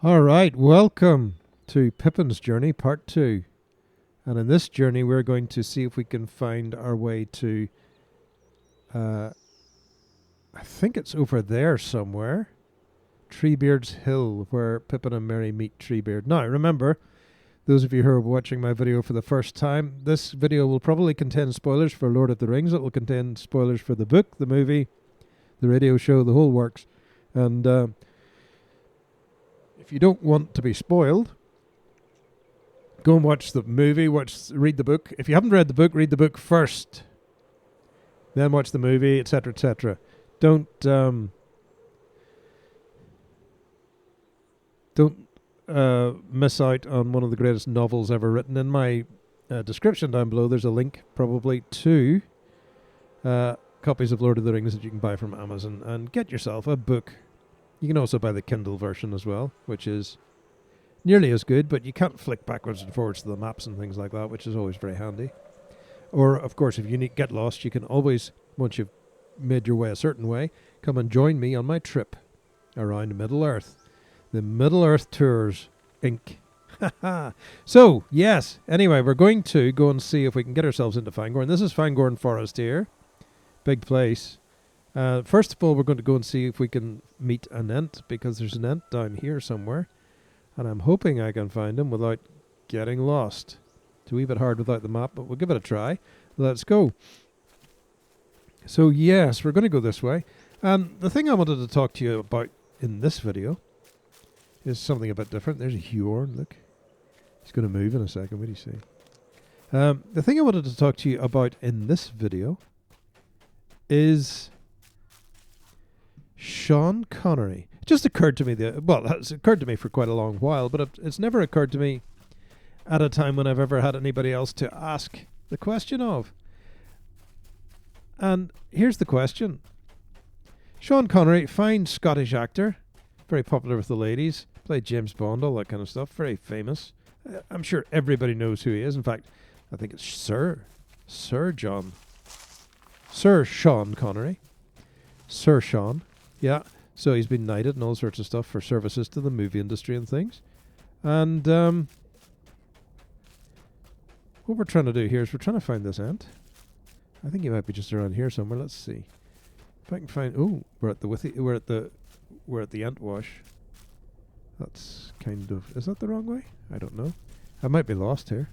All right, welcome to Pippin's Journey, Part 2. And in this journey, we're going to see if we can find our way to, I think it's over there somewhere, Treebeard's Hill, where Pippin and Merry meet Treebeard. Now, remember, those of you who are watching my video for the first time, this video will probably contain spoilers for Lord of the Rings. It will contain spoilers for the book, the movie, the radio show, the whole works. And if you don't want to be spoiled, go and watch the movie, read the book. If you haven't read the book first. Then watch the movie, etc., etc. Don't miss out on one of the greatest novels ever written. In my description down below, there's a link probably to copies of Lord of the Rings that you can buy from Amazon, and get yourself a book. You can also buy the Kindle version as well, which is nearly as good, but you can't flick backwards and forwards to the maps and things like that, which is always very handy. Or, of course, if you get lost, you can always, once you've made your way a certain way, come and join me on my trip around Middle-earth. The Middle-earth Tours, Inc. So, yes, anyway, we're going to go and see if we can get ourselves into Fangorn. This is Fangorn Forest here. Big place. First of all, we're going to go and see if we can meet an Ent, because there's an Ent down here somewhere. And I'm hoping I can find him without getting lost. It's a wee bit hard without the map, but we'll give it a try. Let's go. So yes, we're going to go this way. And the thing I wanted to talk to you about in this video is something a bit different. There's a Huorn, look. He's going to move in a second, what do you see? The thing I wanted to talk to you about in this video is Sean Connery. It just occurred to me, it's occurred to me for quite a long while, but it's never occurred to me at a time when I've ever had anybody else to ask the question of. And here's the question. Sean Connery, fine Scottish actor, very popular with the ladies, played James Bond, all that kind of stuff, very famous. I'm sure everybody knows who he is. In fact, I think it's Sir Sean Connery. Sir Sean. Yeah, so he's been knighted and all sorts of stuff for services to the movie industry and things. And what we're trying to do here is we're trying to find this Ent. I think he might be just around here somewhere. Let's see if I can find. Oh, we're at the Ent wash. That's kind of, is that the wrong way? I don't know. I might be lost here.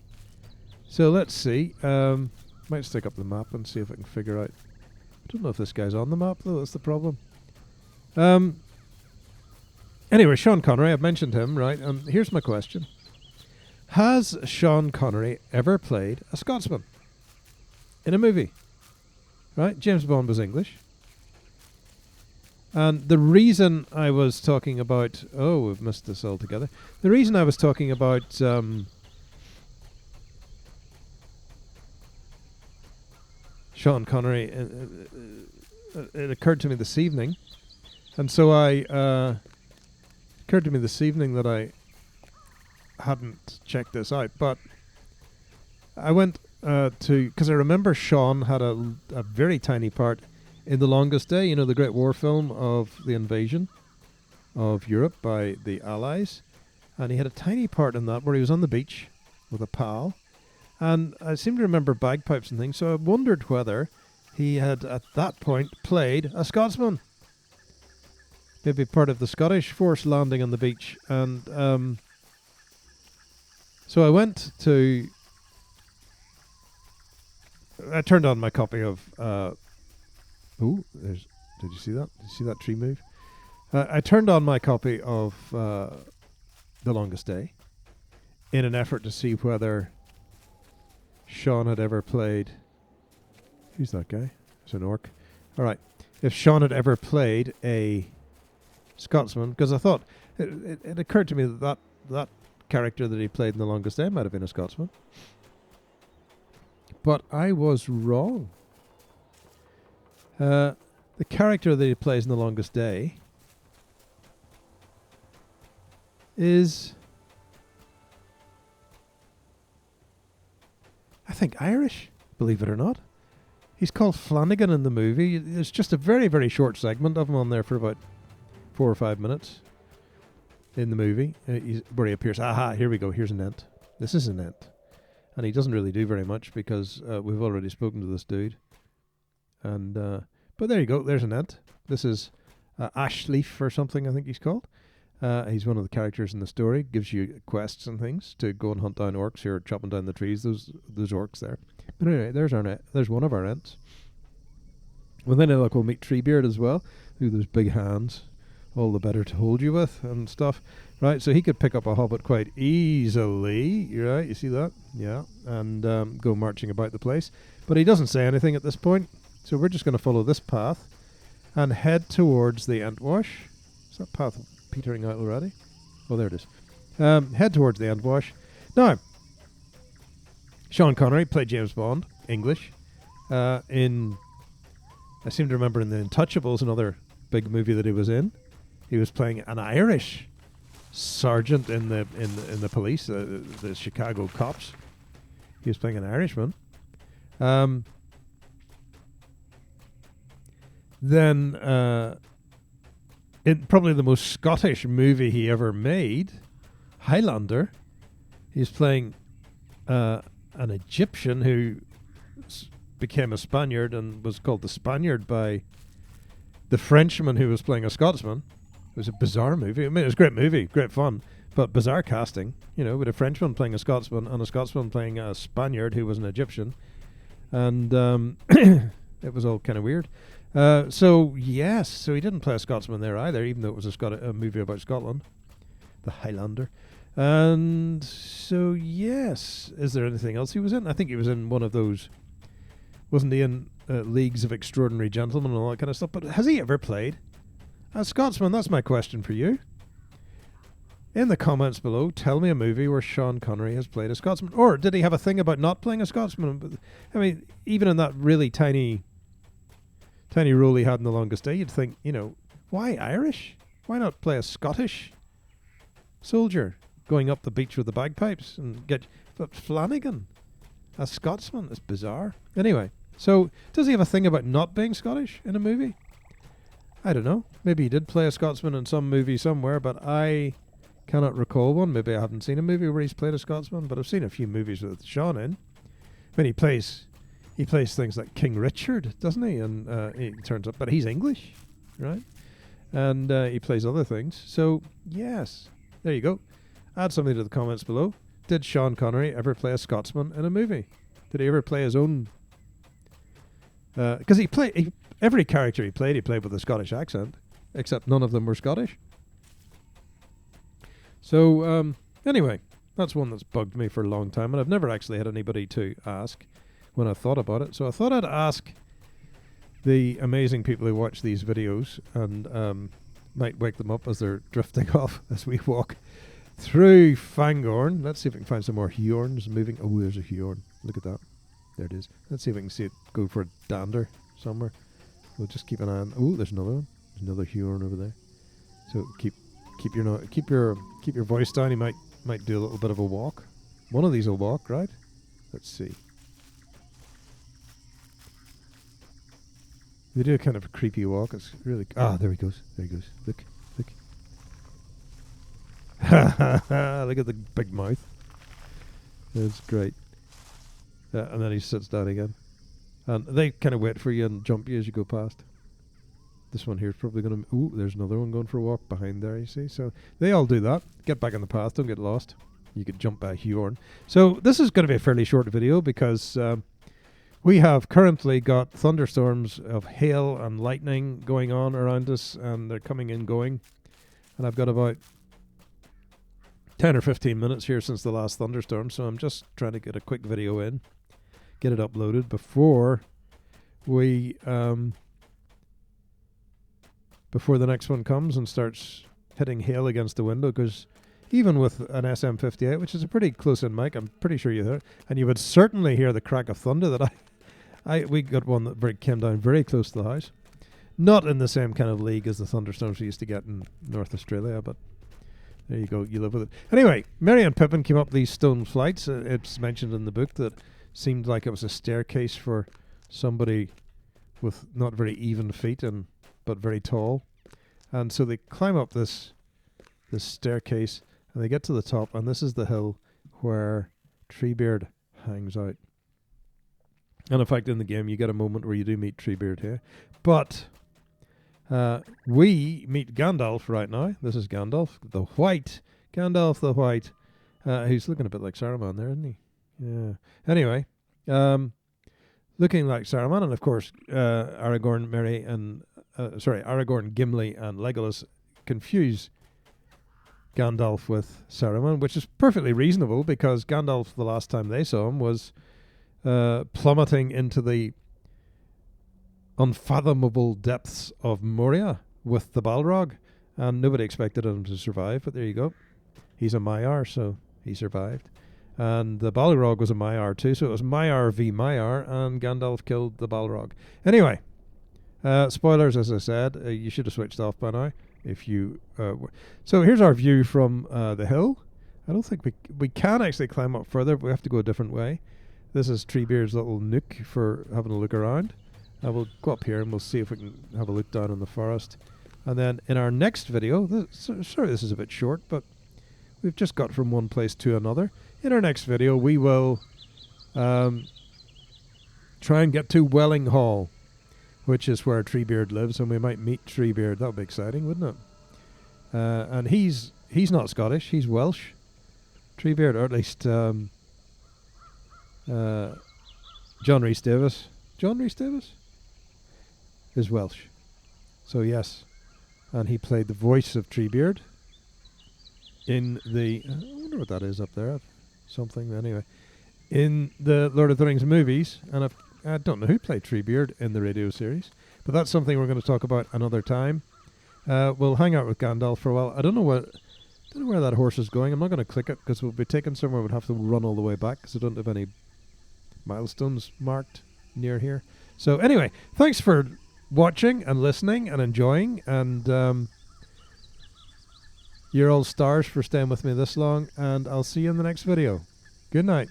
So let's see. Might stick up the map and see if I can figure out. I don't know if this guy's on the map though. That's the problem. Anyway, Sean Connery, I've mentioned him, right? And here's my question. Has Sean Connery ever played a Scotsman in a movie? Right? James Bond was English. And the reason I was talking about... Oh, we've missed this altogether. The reason I was talking about... Sean Connery... it occurred to me this evening. And so occurred to me this evening that I hadn't checked this out, but I went because I remember Sean had a very tiny part in The Longest Day, you know, the Great War film of the invasion of Europe by the Allies, and he had a tiny part in that where he was on the beach with a pal, and I seem to remember bagpipes and things, so I wondered whether he had at that point played a Scotsman. Maybe part of the Scottish force landing on the beach. And so I went to... I turned on my copy of... did you see that? Did you see that tree move? I turned on my copy of The Longest Day in an effort to see whether Sean had ever played... Who's that guy? It's an orc. All right. If Sean had ever played a Scotsman, because I thought it occurred to me that character that he played in The Longest Day might have been a Scotsman, but I was wrong. The character that he plays in The Longest Day is, I think, Irish, believe it or not. He's called Flanagan in the movie. There's just a very, very short segment of him on there for about 4 or 5 minutes. in the movie where he appears. Aha, here we go. Here's an Ent. This is an Ent. And he doesn't really do very much because we've already spoken to this dude. And but there you go. There's an Ent. This is Ashleaf or something, I think he's called. He's one of the characters in the story. Gives you quests and things to go and hunt down orcs who are chopping down the trees. Those orcs there. But anyway, there's one of our Ents. Well, then we'll meet Treebeard as well. Who those big hands, all the better to hold you with and stuff. Right, so he could pick up a hobbit quite easily. Right, you see that? Yeah, and go marching about the place. But he doesn't say anything at this point. So we're just going to follow this path and head towards the Entwash. Is that path petering out already? Oh, there it is. Head towards the Entwash. Now, Sean Connery played James Bond, English. I seem to remember in The Untouchables, another big movie that he was in, he was playing an Irish sergeant in the police, the Chicago cops. He was playing an Irishman. Then, in probably the most Scottish movie he ever made, Highlander, he's playing an Egyptian who became a Spaniard and was called the Spaniard by the Frenchman who was playing a Scotsman. It was a bizarre movie. I mean, it was a great movie, great fun, but bizarre casting, with a Frenchman playing a Scotsman and a Scotsman playing a Spaniard who was an Egyptian. And it was all kind of weird. So he didn't play a Scotsman there either, even though it was a movie about Scotland, the Highlander. And so, yes, is there anything else he was in? I think he was in one of those, wasn't he in Leagues of Extraordinary Gentlemen and all that kind of stuff? But has he ever played a Scotsman? That's my question for you. In the comments below, tell me a movie where Sean Connery has played a Scotsman. Or did he have a thing about not playing a Scotsman? I mean, even in that really tiny role he had in The Longest Day, you'd think, why Irish? Why not play a Scottish soldier going up the beach with the bagpipes and but Flanagan, a Scotsman? It's bizarre. Anyway, so does he have a thing about not being Scottish in a movie? I don't know. Maybe he did play a Scotsman in some movie somewhere, but I cannot recall one. Maybe I haven't seen a movie where he's played a Scotsman, but I've seen a few movies with Sean in. I mean, he plays things like King Richard, doesn't he? And he turns up, but he's English, right? And he plays other things. So, yes, there you go. Add something to the comments below. Did Sean Connery ever play a Scotsman in a movie? Did he ever play his own? Because every character he played with a Scottish accent, except none of them were Scottish. So, anyway, that's one that's bugged me for a long time, and I've never actually had anybody to ask when I thought about it. So I thought I'd ask the amazing people who watch these videos and might wake them up as they're drifting off as we walk through Fangorn. Let's see if we can find some more Huorns moving. Oh, there's a Huorn. Look at that. There it is. Let's see if we can see it go for a dander somewhere. We'll just keep an eye on. Oh, there's another one. There's another Huorn over there. So keep your voice down. You might do a little bit of a walk. One of these will walk, right? Let's see. They do a kind of a creepy walk. It's really... there he goes. There he goes. Look. Look at the big mouth. It's great. And then he sits down again. And they kind of wait for you and jump you as you go past. This one here is probably going to... Ooh, there's another one going for a walk behind there, you see. So they all do that. Get back on the path. Don't get lost. You could jump by a Huorn. So this is going to be a fairly short video because... we have currently got thunderstorms of hail and lightning going on around us, and they're coming and going. And I've got about 10 or 15 minutes here since the last thunderstorm, so I'm just trying to get a quick video in, get it uploaded before we before the next one comes and starts hitting hail against the window, because even with an SM58, which is a pretty close-in mic, I'm pretty sure you hear it, and you would certainly hear the crack of thunder that we got one that came down very close to the house. Not in the same kind of league as the thunderstorms we used to get in North Australia, but there you go, you live with it. Anyway, Merry and Pippin came up these stone flights. It's mentioned in the book that seemed like it was a staircase for somebody with not very even feet, but very tall. And so they climb up this this staircase, and they get to the top, and this is the hill where Treebeard hangs out. And in fact, in the game, you get a moment where you do meet Treebeard here. But we meet Gandalf right now. This is Gandalf the White. Gandalf the White. He's looking a bit like Saruman there, isn't he? Yeah. Anyway, looking like Saruman, and of course, Aragorn, Gimli, and Legolas confuse Gandalf with Saruman, which is perfectly reasonable because Gandalf, the last time they saw him, was plummeting into the unfathomable depths of Moria with the Balrog, and nobody expected him to survive, but there you go. He's a Maiar, so he survived. And the Balrog was a Maiar too, so it was Maiar v Maiar, and Gandalf killed the Balrog. Anyway, spoilers, as I said, you should have switched off by now. If you so here's our view from the hill. I don't think we can actually climb up further, but we have to go a different way. This is Treebeard's little nook for having a look around. We'll go up here and we'll see if we can have a look down in the forest. And then in our next video, sorry this is a bit short, but we've just got from one place to another. In our next video, we will try and get to Welling Hall, which is where Treebeard lives, and we might meet Treebeard. That would be exciting, wouldn't it? And he's not Scottish, he's Welsh. Treebeard, or at least John Rhys Davies. John Rhys Davies is Welsh. So yes, and he played the voice of Treebeard in the... I wonder what that is up there. Something, anyway. In the Lord of the Rings movies, and I don't know who played Treebeard in the radio series, but that's something we're going to talk about another time. We'll hang out with Gandalf for a while. I don't know where that horse is going. I'm not going to click it because we'll be taken somewhere. We'd have to run all the way back because I don't have any milestones marked near here. So anyway, thanks for watching and listening and enjoying, and you're all stars for staying with me this long, and I'll see you in the next video. Good night.